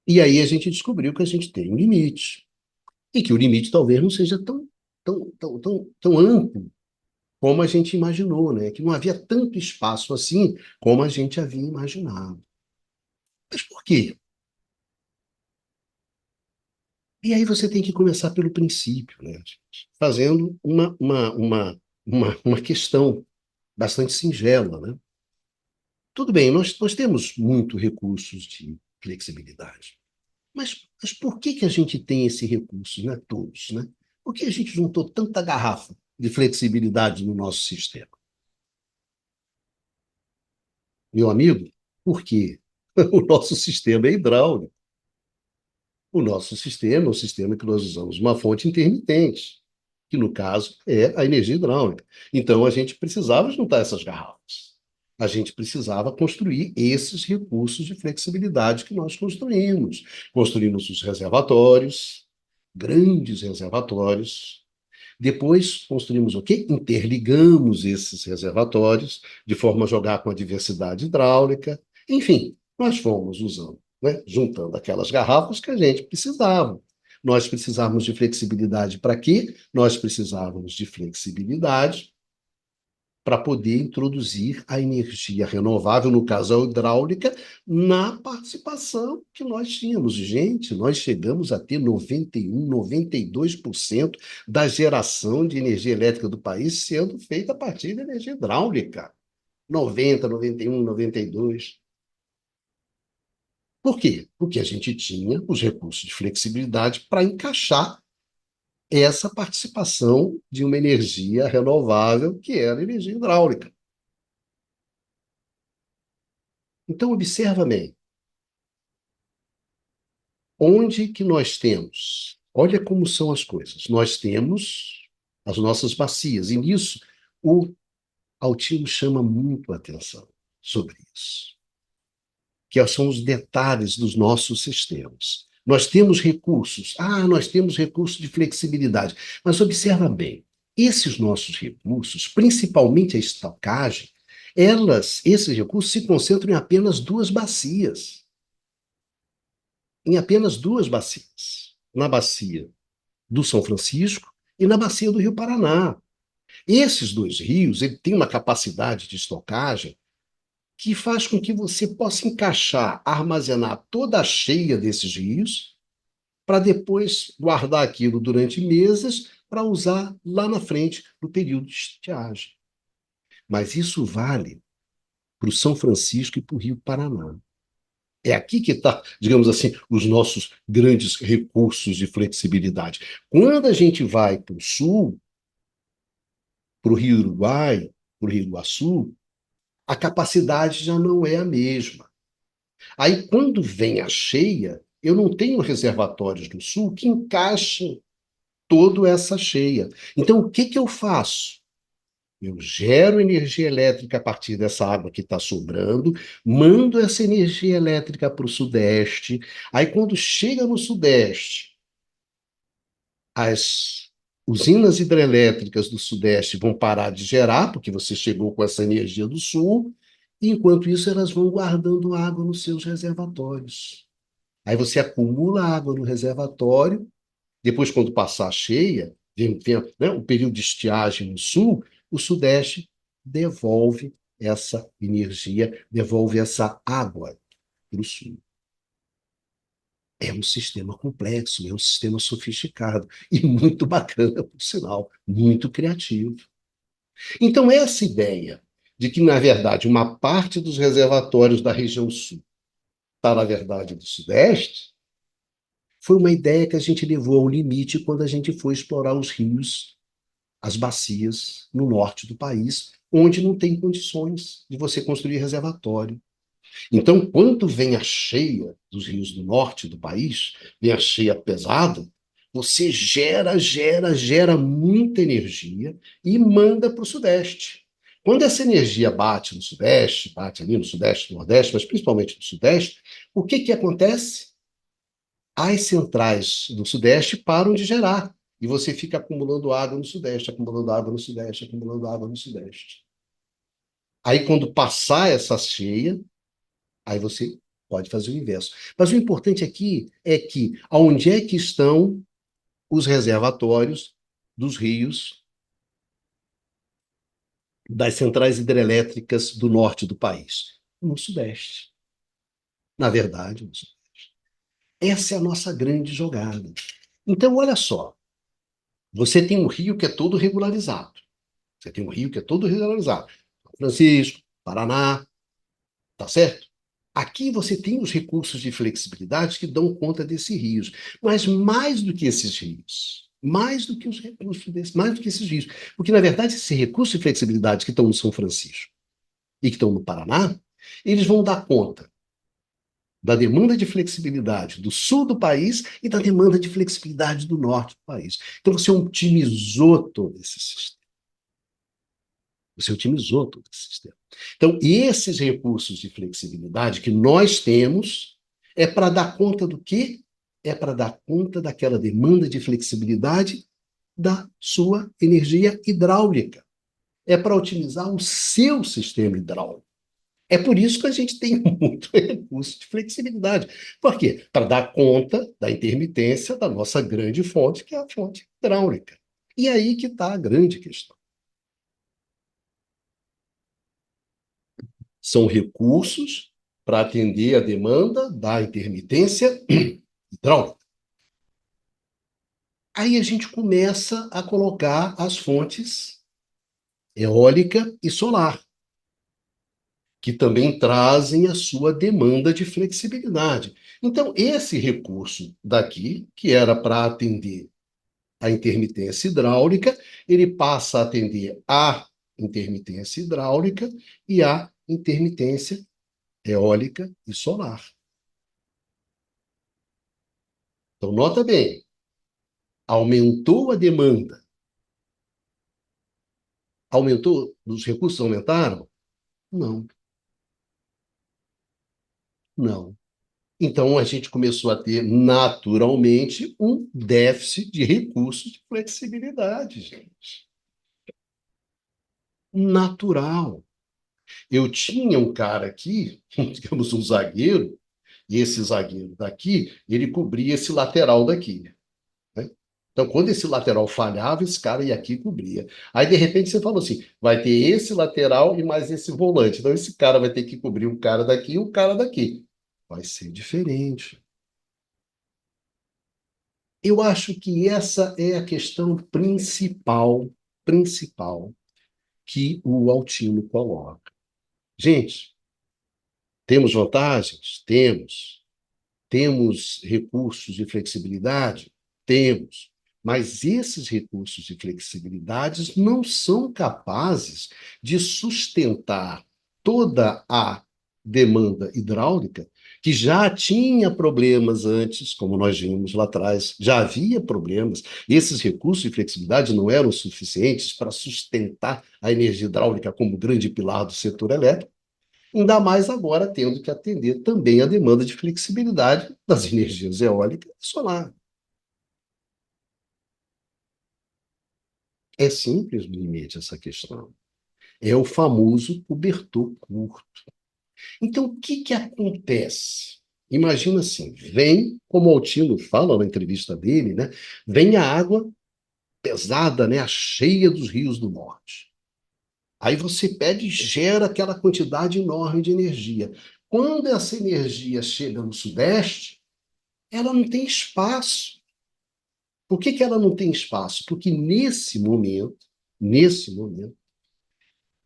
E aí a gente descobriu que a gente tem um limite. E que o limite talvez não seja tão amplo como a gente imaginou, né? Que não havia tanto espaço assim como a gente havia imaginado. Mas por quê? E aí você tem que começar pelo princípio, né? Fazendo uma questão bastante singela, né? Tudo bem, nós temos muito recursos de flexibilidade, mas por que que a gente tem esse recurso, né? Todos, né? Por que a gente juntou tanta garrafa de flexibilidade no nosso sistema? Meu amigo, por quê? O nosso sistema é hidráulico. O nosso sistema é um sistema que nós usamos uma fonte intermitente, que no caso é a energia hidráulica. Então a gente precisava juntar essas garrafas. A gente precisava construir esses recursos de flexibilidade que nós construímos. Construímos os reservatórios, grandes reservatórios. Depois construímos o quê? Interligamos esses reservatórios de forma a jogar com a diversidade hidráulica. Enfim, nós fomos usando, né, juntando aquelas garrafas que a gente precisava. Nós precisávamos de flexibilidade para quê? Nós precisávamos de flexibilidade para poder introduzir a energia renovável, no caso a hidráulica, na participação que nós tínhamos. Gente, nós chegamos a ter 91, 92% da geração de energia elétrica do país sendo feita a partir de energia hidráulica. 90, 91, 92. Por quê? Porque a gente tinha os recursos de flexibilidade para encaixar essa participação de uma energia renovável, que era a energia hidráulica. Então, observa bem, onde que nós temos? Olha como são as coisas. Nós temos as nossas bacias, e nisso o Altino chama muito a atenção sobre isso, que são os detalhes dos nossos sistemas. Nós temos recursos, nós temos recursos de flexibilidade, mas observa bem, esses nossos recursos, principalmente a estocagem, esses recursos se concentram em apenas duas bacias, na bacia do São Francisco e na bacia do Rio Paraná. Esses dois rios, ele têm uma capacidade de estocagem que faz com que você possa encaixar, armazenar toda a cheia desses rios, para depois guardar aquilo durante meses para usar lá na frente, no período de estiagem. Mas isso vale para o São Francisco e para o Rio Paraná. É aqui que está, digamos assim, os nossos grandes recursos de flexibilidade. Quando a gente vai para o sul, para o Rio Uruguai, para o Rio Iguaçu, a capacidade já não é a mesma. Aí, quando vem a cheia, eu não tenho reservatórios do sul que encaixem toda essa cheia. Então, o que que eu faço? Eu gero energia elétrica a partir dessa água que está sobrando, mando essa energia elétrica para o Sudeste. Aí, quando chega no Sudeste, as usinas hidrelétricas do Sudeste vão parar de gerar, porque você chegou com essa energia do Sul, e enquanto isso, elas vão guardando água nos seus reservatórios. Aí você acumula água no reservatório, depois, quando passar a cheia, vem, né, o período de estiagem no sul, o Sudeste devolve essa energia, devolve essa água para o sul. É um sistema complexo, é um sistema sofisticado e muito bacana, por sinal, muito criativo. Então, essa ideia de que, na verdade, uma parte dos reservatórios da região sul está, na verdade, do Sudeste, foi uma ideia que a gente levou ao limite quando a gente foi explorar os rios, as bacias no norte do país, onde não tem condições de você construir reservatório. Então, quando vem a cheia dos rios do norte do país, vem a cheia pesada, você gera muita energia e manda para o Sudeste. Quando essa energia bate no Sudeste, bate ali no Sudeste, no Nordeste, mas principalmente no Sudeste, o que que acontece? As centrais do Sudeste param de gerar. E você fica acumulando água no Sudeste, acumulando água no Sudeste, acumulando água no Sudeste. Aí, quando passar essa cheia, aí você pode fazer o inverso. Mas o importante aqui é que onde é que estão os reservatórios dos rios, das centrais hidrelétricas do norte do país? No Sudeste. Na verdade, no Sudeste. Essa é a nossa grande jogada. Então, olha só. Você tem um rio que é todo regularizado. Você tem um rio que é todo regularizado. São Francisco, Paraná, tá certo? Aqui você tem os recursos de flexibilidade que dão conta desses rios. Mas mais do que esses rios, mais do que os recursos desses, mais do que esses rios. Porque, na verdade, esses recursos de flexibilidade que estão no São Francisco e que estão no Paraná, eles vão dar conta da demanda de flexibilidade do sul do país e da demanda de flexibilidade do norte do país. Então, você otimizou todo esse sistema. Você otimizou todo esse sistema. Então, esses recursos de flexibilidade que nós temos é para dar conta do quê? É para dar conta daquela demanda de flexibilidade da sua energia hidráulica. É para otimizar o seu sistema hidráulico. É por isso que a gente tem muito recurso de flexibilidade. Por quê? Para dar conta da intermitência da nossa grande fonte, que é a fonte hidráulica. E aí que está a grande questão. São recursos para atender a demanda da intermitência hidráulica. Aí a gente começa a colocar as fontes eólica e solar. que também trazem a sua demanda de flexibilidade. Então, esse recurso daqui, que era para atender a intermitência hidráulica, ele passa a atender a intermitência hidráulica e a intermitência eólica e solar. Então, nota bem, aumentou a demanda, aumentou, os recursos aumentaram? Não, não. Então, a gente começou a ter, naturalmente, um déficit de recursos de flexibilidade, gente. Natural. Eu tinha um cara aqui, digamos, um zagueiro, e esse zagueiro daqui, ele cobria esse lateral daqui, né? Então, quando esse lateral falhava, esse cara ia aqui e cobria. Aí, de repente, você falou assim: vai ter esse lateral e mais esse volante. Então, esse cara vai ter que cobrir um cara daqui e um cara daqui. Vai ser diferente. Eu acho que essa é a questão principal que o Altino coloca. Gente, temos vantagens? Temos. Temos recursos de flexibilidade? Temos. Mas esses recursos de flexibilidade não são capazes de sustentar toda a demanda hidráulica, que já tinha problemas antes, como nós vimos lá atrás, já havia problemas. Esses recursos de flexibilidade não eram suficientes para sustentar a energia hidráulica como grande pilar do setor elétrico. Ainda mais agora tendo que atender também a demanda de flexibilidade das energias eólica e solar. É simples no limite essa questão. É o famoso cobertor curto. Então, o que que acontece? Imagina assim, vem, como o Altino fala na entrevista dele, né? Vem a água pesada, né? A cheia dos rios do norte. Aí você pede e gera aquela quantidade enorme de energia. Quando essa energia chega no sudeste, ela não tem espaço. Por que que ela não tem espaço? Porque nesse momento,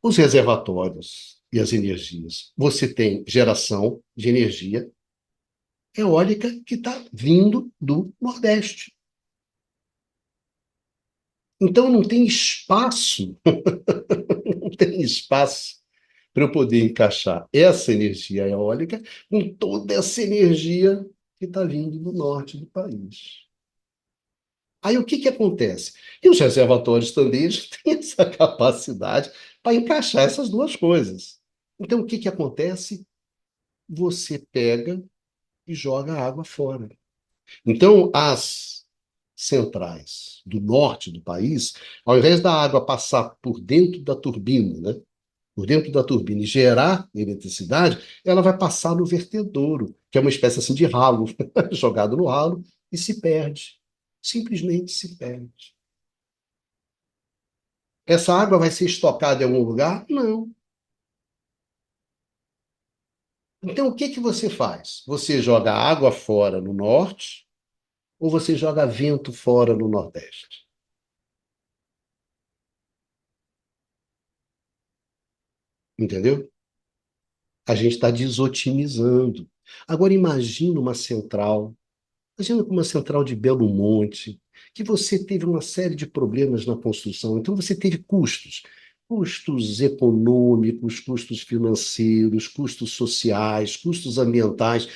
os reservatórios e as energias, você tem geração de energia eólica que está vindo do Nordeste. Então não tem espaço, não tem espaço para eu poder encaixar essa energia eólica com toda essa energia que está vindo do norte do país. Aí o que que acontece? E os reservatórios também já têm essa capacidade para encaixar essas duas coisas. Então o que que acontece? Você pega e joga a água fora. Então as centrais do norte do país, ao invés da água passar por dentro da turbina, né? Por dentro da turbina e gerar eletricidade, ela vai passar no vertedouro, que é uma espécie assim de ralo, jogado no ralo e se perde. Simplesmente se perde. Essa água vai ser estocada em algum lugar? Não. Então, o que que você faz? Você joga água fora no norte ou você joga vento fora no nordeste? Entendeu? A gente está desotimizando. Agora, imagina uma central de Belo Monte, que você teve uma série de problemas na construção. Então, você teve custos. Custos econômicos, custos financeiros, custos sociais, custos ambientais.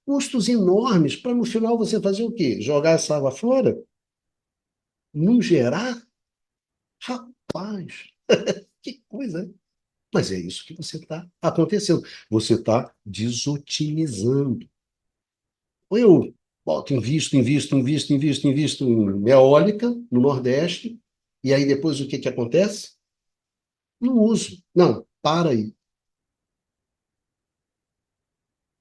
Custos enormes para no final você fazer o quê? Jogar essa água fora? Não gerar? Rapaz, que coisa, hein? Mas é isso que você está acontecendo. Você está desotimizando. Ou eu boto, invisto em eólica no Nordeste, e aí depois o que que acontece? Não uso. Não, para aí.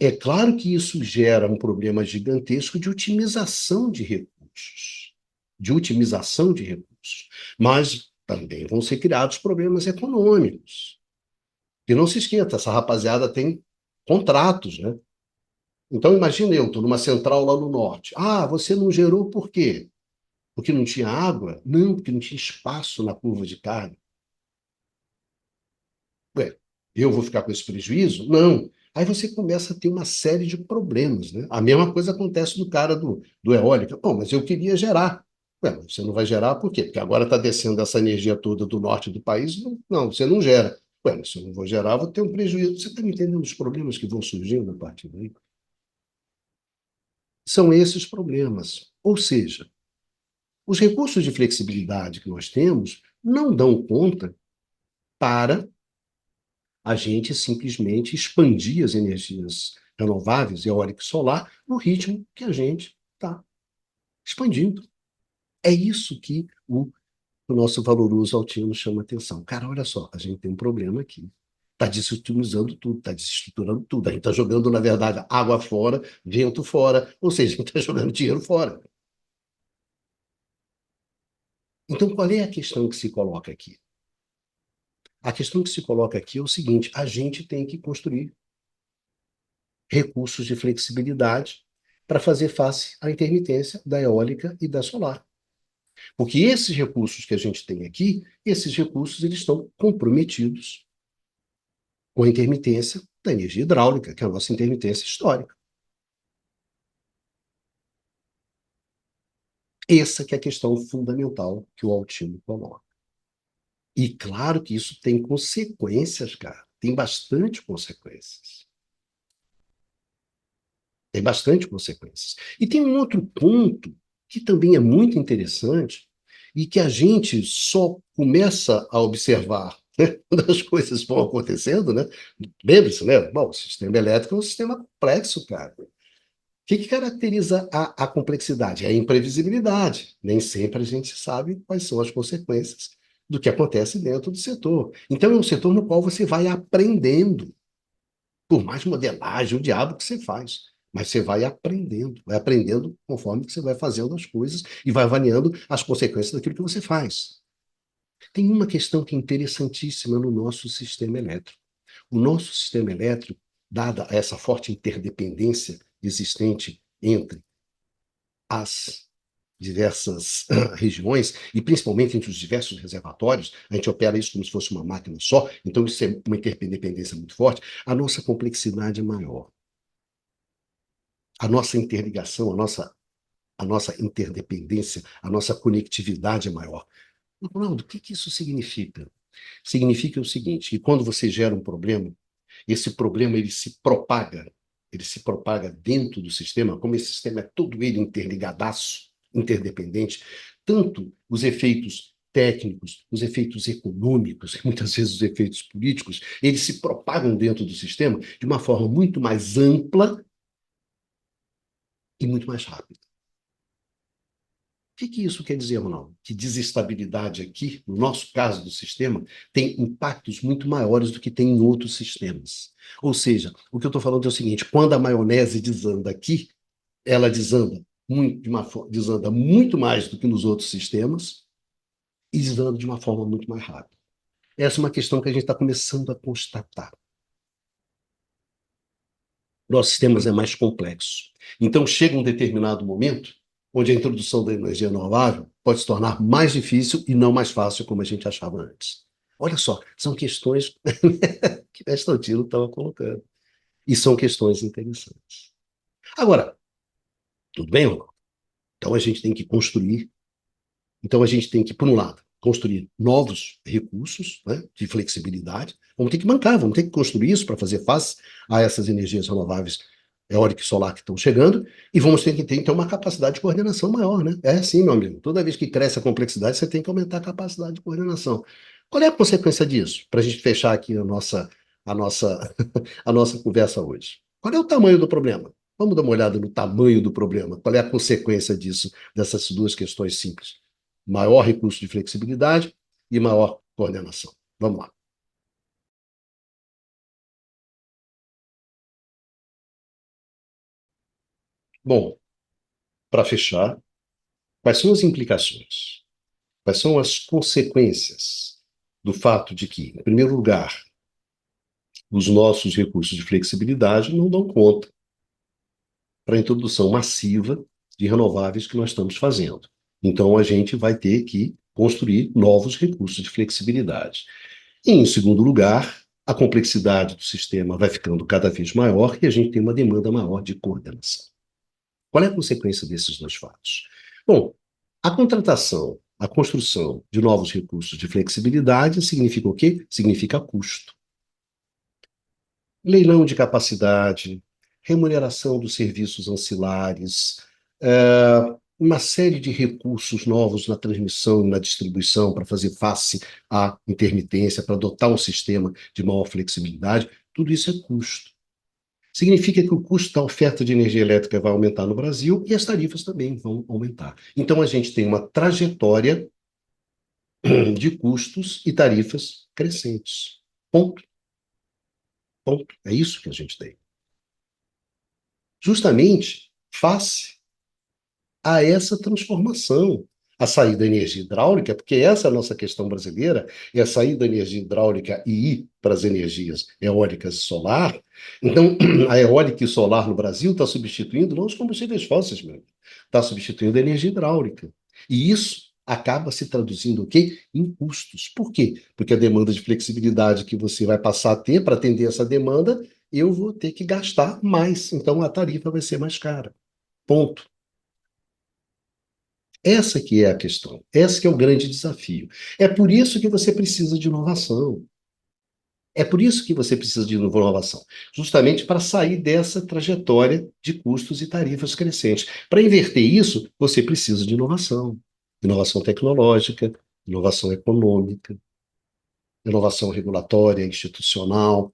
É claro que isso gera um problema gigantesco de otimização de recursos. De otimização de recursos. Mas também vão ser criados problemas econômicos. E não se esquenta, essa rapaziada tem contratos, né? Então imagine eu, estou numa central lá no norte. Ah, você não gerou por quê? Porque não tinha água? Não, porque não tinha espaço na curva de carga. Ué, Eu vou ficar com esse prejuízo? Não. Aí você começa a ter uma série de problemas, né? A mesma coisa acontece no cara do eólica. Bom, mas eu queria gerar. Ué, mas você não vai gerar por quê? Porque agora está descendo essa energia toda do norte do país. Não, não, você não gera. Ué, mas se eu não vou gerar, vou ter um prejuízo. Você está me entendendo os problemas que vão surgindo a partir daí? São esses problemas. Ou seja, os recursos de flexibilidade que nós temos não dão conta para a gente simplesmente expandir as energias renováveis, eólica e solar, no ritmo que a gente está expandindo. É isso que o nosso valoroso Altino chama atenção. Cara, olha só, a gente tem um problema aqui. Está desutilizando tudo, está desestruturando tudo. A gente está jogando, na verdade, água fora, vento fora, ou seja, a gente está jogando dinheiro fora. Então, qual é a questão que se coloca aqui? A questão que se coloca aqui é o seguinte: a gente tem que construir recursos de flexibilidade para fazer face à intermitência da eólica e da solar. Porque esses recursos que a gente tem aqui, esses recursos eles estão comprometidos com a intermitência da energia hidráulica, que é a nossa intermitência histórica. Essa que é a questão fundamental que o Altino coloca. E claro que isso tem consequências, cara. Tem bastante consequências. Tem bastante consequências. E tem um outro ponto que também é muito interessante e que a gente só começa a observar, né, quando as coisas vão acontecendo, né? Lembre-se, né? Bom, o sistema elétrico é um sistema complexo, cara. O que caracteriza a complexidade? É a imprevisibilidade. Nem sempre a gente sabe quais são as consequências do que acontece dentro do setor. Então, é um setor no qual você vai aprendendo, por mais modelagem, o diabo que você faz. Mas você vai aprendendo conforme que você vai fazendo as coisas e vai avaliando as consequências daquilo que você faz. Tem uma questão que é interessantíssima no nosso sistema elétrico. O nosso sistema elétrico, dada essa forte interdependência existente entre as diversas regiões, e principalmente entre os diversos reservatórios, a gente opera isso como se fosse uma máquina só, então isso é uma interdependência muito forte, a nossa complexidade é maior. A nossa interligação, a nossa interdependência, a nossa conectividade é maior. Ronaldo, o que que isso significa? Significa o seguinte, que quando você gera um problema, esse problema ele se propaga dentro do sistema, como esse sistema é todo ele interligadaço, interdependente, tanto os efeitos técnicos, os efeitos econômicos, muitas vezes os efeitos políticos, eles se propagam dentro do sistema de uma forma muito mais ampla e muito mais rápida. O que que isso quer dizer, Ronaldo? Que desestabilidade aqui, no nosso caso do sistema, tem impactos muito maiores do que tem em outros sistemas. Ou seja, o que eu estou falando é o seguinte: quando a maionese desanda aqui, ela desanda muito mais do que nos outros sistemas e desanda de uma forma muito mais rápida. Essa é uma questão que a gente está começando a constatar. Nossos sistemas é mais complexo. Então, chega um determinado momento onde a introdução da energia renovável pode se tornar mais difícil e não mais fácil, como a gente achava antes. Olha só, são questões que Constantino estava colocando. E são questões interessantes. Agora, tudo bem, Ronaldo? Então a gente tem que construir. Então a gente tem que, por um lado, construir novos recursos, né, de flexibilidade. Vamos ter que bancar, vamos ter que construir isso para fazer face a essas energias renováveis eólica e solar que estão chegando, e vamos ter que ter, então, uma capacidade de coordenação maior, né? É assim, meu amigo. Toda vez que cresce a complexidade, você tem que aumentar a capacidade de coordenação. Qual é a consequência disso? Para a gente fechar aqui a nossa, a nossa conversa hoje. Qual é o tamanho do problema? Vamos dar uma olhada no tamanho do problema. Qual é a consequência disso, dessas duas questões simples? Maior recurso de flexibilidade e maior coordenação. Vamos lá. Bom, para fechar, quais são as implicações? Quais são as consequências do fato de que, em primeiro lugar, os nossos recursos de flexibilidade não dão conta para a introdução massiva de renováveis que nós estamos fazendo? Então, a gente vai ter que construir novos recursos de flexibilidade. E, em segundo lugar, a complexidade do sistema vai ficando cada vez maior e a gente tem uma demanda maior de coordenação. Qual é a consequência desses dois fatos? Bom, a contratação, a construção de novos recursos de flexibilidade significa o quê? Significa custo. Leilão de capacidade, remuneração dos serviços ancilares, uma série de recursos novos na transmissão e na distribuição para fazer face à intermitência, para adotar um sistema de maior flexibilidade, tudo isso é custo. Significa que o custo da oferta de energia elétrica vai aumentar no Brasil e as tarifas também vão aumentar. Então, a gente tem uma trajetória de custos e tarifas crescentes. Ponto. Ponto. É isso que a gente tem. Justamente face a essa transformação, a sair da energia hidráulica, porque essa é a nossa questão brasileira, é sair da energia hidráulica e ir para as energias eólicas e solar. Então, a eólica e solar no Brasil está substituindo não os combustíveis fósseis mesmo, está substituindo a energia hidráulica. E isso acaba se traduzindo o quê? Em custos. Por quê? Porque a demanda de flexibilidade que você vai passar a ter para atender essa demanda, eu vou ter que gastar mais. Então, a tarifa vai ser mais cara. Ponto. Essa que é a questão, esse que é o grande desafio. É por isso que você precisa de inovação. É por isso que você precisa de inovação, justamente para sair dessa trajetória de custos e tarifas crescentes. Para inverter isso, você precisa de inovação, inovação tecnológica, inovação econômica, inovação regulatória, institucional.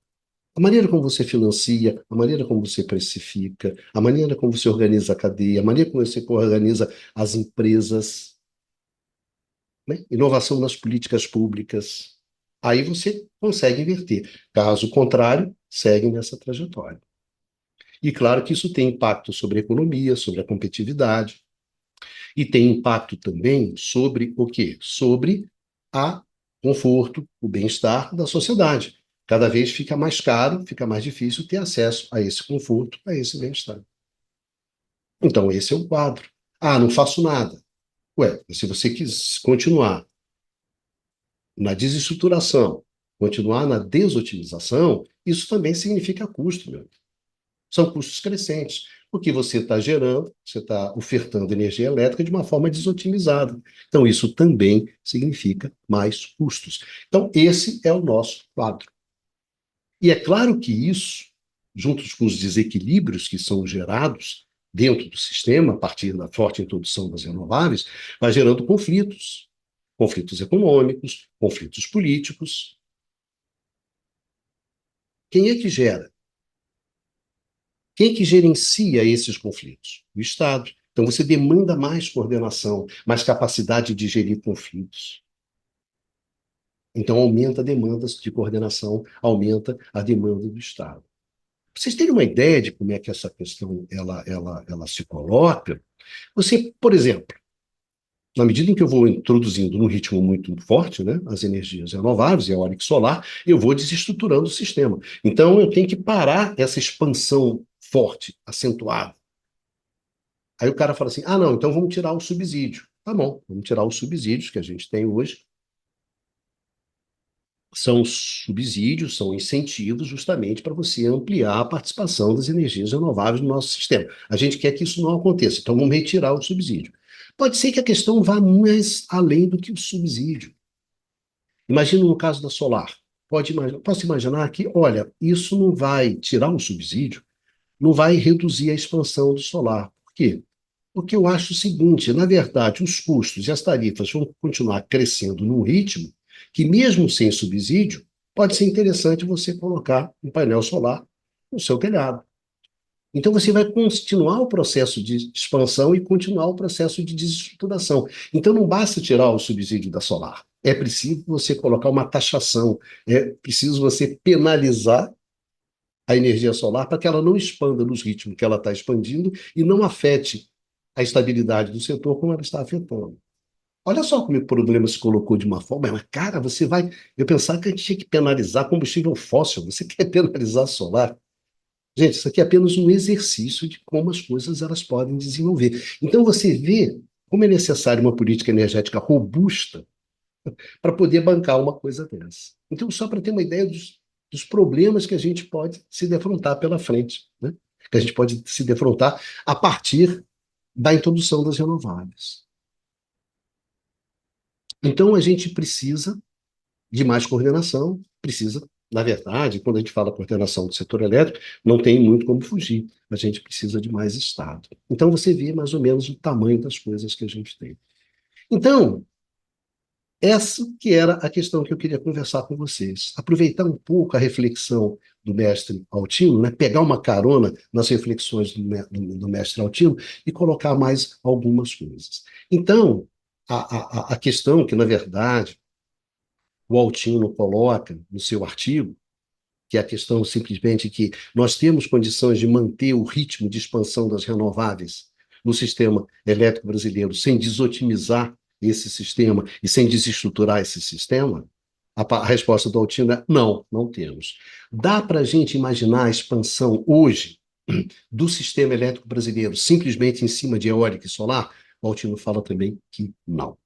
A maneira como você financia, a maneira como você precifica, a maneira como você organiza a cadeia, a maneira como você organiza as empresas, né? Inovação nas políticas públicas. Aí você consegue inverter. Caso contrário, segue nessa trajetória. E claro que isso tem impacto sobre a economia, sobre a competitividade, e tem impacto também sobre o quê? Sobre a conforto, o bem-estar da sociedade. Cada vez fica mais caro, fica mais difícil ter acesso a esse conforto, a esse bem-estar. Então, esse é o quadro. Ah, não faço nada. Ué, se você quis continuar na desestruturação, continuar na desotimização, isso também significa custo, meu amigo. São custos crescentes, porque você está gerando, você está ofertando energia elétrica de uma forma desotimizada. Então, isso também significa mais custos. Então, esse é o nosso quadro. E é claro que isso, juntos com os desequilíbrios que são gerados dentro do sistema, a partir da forte introdução das renováveis, vai gerando conflitos. Conflitos econômicos, conflitos políticos. Quem é que gera? Quem é que gerencia esses conflitos? O Estado. Então você demanda mais coordenação, mais capacidade de gerir conflitos. Então aumenta a demanda de coordenação, aumenta a demanda do Estado. Pra vocês terem uma ideia de como é que essa questão ela se coloca, você, por exemplo, na medida em que eu vou introduzindo num ritmo muito forte, né, as energias renováveis e a eólica e solar, eu vou desestruturando o sistema. Então, eu tenho que parar essa expansão forte, acentuada. Aí o cara fala assim: ah, não, então vamos tirar o subsídio. Tá bom, vamos tirar os subsídios que a gente tem hoje. São subsídios, são incentivos justamente para você ampliar a participação das energias renováveis no nosso sistema. A gente quer que isso não aconteça, então vamos retirar o subsídio. Pode ser que a questão vá mais além do que o subsídio. Imagina no caso da solar. Posso imaginar que, olha, isso não vai tirar o subsídio, não vai reduzir a expansão do solar. Por quê? Porque eu acho o seguinte, na verdade, os custos e as tarifas vão continuar crescendo num ritmo que, mesmo sem subsídio, pode ser interessante você colocar um painel solar no seu telhado. Então, você vai continuar o processo de expansão e continuar o processo de desestruturação. Então, não basta tirar o subsídio da solar. É preciso você colocar uma taxação, é preciso você penalizar a energia solar para que ela não expanda nos ritmos que ela está expandindo e não afete a estabilidade do setor como ela está afetando. Olha só como o problema se colocou de uma forma, mas, cara, você vai. Eu pensava que a gente tinha que penalizar combustível fóssil, você quer penalizar solar? Gente, isso aqui é apenas um exercício de como as coisas elas podem desenvolver. Então você vê como é necessária uma política energética robusta para poder bancar uma coisa dessa. Então, só para ter uma ideia dos problemas que a gente pode se defrontar pela frente, né? Que a gente pode se defrontar a partir da introdução das renováveis. Então, a gente precisa de mais coordenação, precisa, na verdade, quando a gente fala coordenação do setor elétrico, não tem muito como fugir, a gente precisa de mais Estado. Então, você vê mais ou menos o tamanho das coisas que a gente tem. Então, essa que era a questão que eu queria conversar com vocês. Aproveitar um pouco a reflexão do mestre Altino, né? Pegar uma carona nas reflexões do mestre Altino e colocar mais algumas coisas. Então, a questão que, na verdade, o Altino coloca no seu artigo, que é a questão simplesmente que nós temos condições de manter o ritmo de expansão das renováveis no sistema elétrico brasileiro sem desotimizar esse sistema e sem desestruturar esse sistema? A resposta do Altino é não, não temos. Dá para a gente imaginar a expansão hoje do sistema elétrico brasileiro simplesmente em cima de eólica e solar? O Altino fala também que não.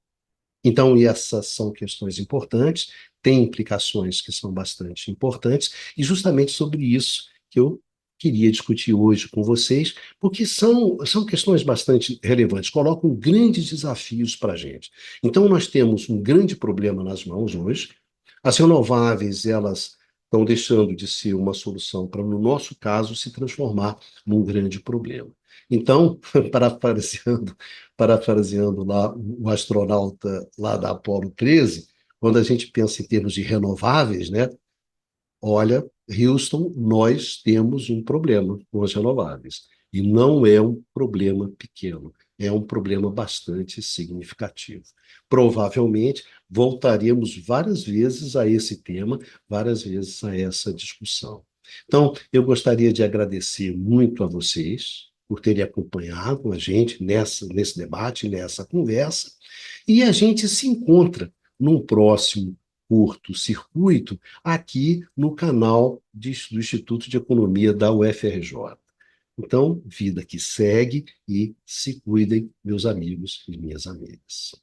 Então, essas são questões importantes, têm implicações que são bastante importantes, e justamente sobre isso que eu queria discutir hoje com vocês, porque são questões bastante relevantes, colocam grandes desafios para a gente. Então, nós temos um grande problema nas mãos hoje. As renováveis, elas estão deixando de ser uma solução para, no nosso caso, se transformar num grande problema. Então, parafraseando, parafraseando lá o astronauta lá da Apollo 13, quando a gente pensa em termos de renováveis, né? Olha, Houston, nós temos um problema com as renováveis. E não é um problema pequeno, é um problema bastante significativo. Provavelmente voltaremos várias vezes a esse tema, várias vezes a essa discussão. Então, eu gostaria de agradecer muito a vocês por terem acompanhado a gente nesse debate, nessa conversa, e a gente se encontra num próximo curto-circuito aqui no canal do Instituto de Economia da UFRJ. Então, vida que segue e se cuidem, meus amigos e minhas amigas.